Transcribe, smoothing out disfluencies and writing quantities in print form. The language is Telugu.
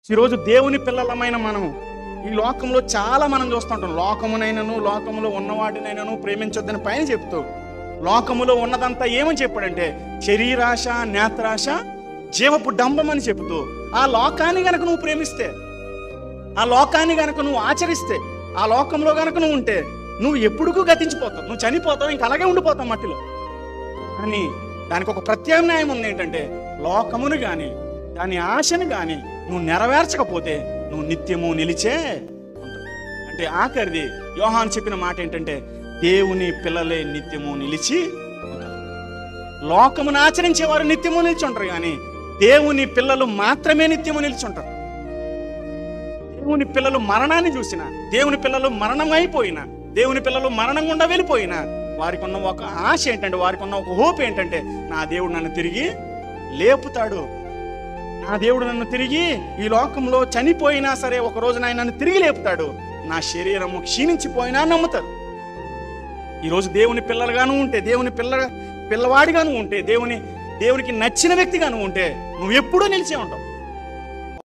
ఈరోజు దేవుని పిల్లలమైన మనం ఈ లోకంలో చాలా మనం చూస్తుంటాం. లోకమునైనను లోకములో ఉన్నవాటినైనను ప్రేమించొద్దని పైన చెప్తూ లోకములో ఉన్నదంతా ఏమని చెప్పాడంటే శరీరాశ, నేత్రాశ, జీవపు డంబం అని చెబుతూ ఆ లోకాన్ని గనక నువ్వు ప్రేమిస్తే, ఆ లోకాన్ని గనక నువ్వు ఆచరిస్తే, ఆ లోకంలో గనక నువ్వు ఉంటే నువ్వు ఎప్పుడుకు గతించిపోతావు, నువ్వు చనిపోతావు, ఇంక అలాగే ఉండిపోతావు మట్టిలో. కానీ దానికి ఒక ప్రత్యామ్నాయం ఉంది. ఏంటంటే లోకమును కానీ దాని ఆశను కానీ నువ్వు నెరవేర్చకపోతే నువ్వు నిత్యము నిలిచే ఉంటావు. అంటే ఆఖరిది యోహాను చెప్పిన మాట ఏంటంటే దేవుని పిల్లలే నిత్యము నిలిచి ఉంటారు. లోకమును ఆచరించే వారు నిత్యము నిలిచి ఉంటారు, కానీ దేవుని పిల్లలు మాత్రమే నిత్యము నిలిచి ఉంటారు. దేవుని పిల్లలు మరణాన్ని చూసినా, దేవుని పిల్లలు మరణం అయిపోయినా, దేవుని పిల్లలు మరణం గుండా వెళ్ళిపోయినా వారికి ఉన్న ఒక ఆశ ఏంటంటే, వారికి ఉన్న ఒక హోప్ ఏంటంటే నా దేవుడు నన్ను తిరిగి లేపుతాడు, నా దేవుడు నన్ను తిరిగి ఈ లోకంలో చనిపోయినా సరే ఒక రోజున ఆయన నన్ను తిరిగి లేపుతాడు, నా శరీరము క్షీణించిపోయినా నమ్ముతారు. ఈరోజు దేవుని పిల్లలుగాను ఉంటే, దేవుని పిల్లవాడిగాను ఉంటే, దేవునికి నచ్చిన వ్యక్తిగాను ఉంటే నువ్వు ఎప్పుడూ నిలిచే ఉంటావు.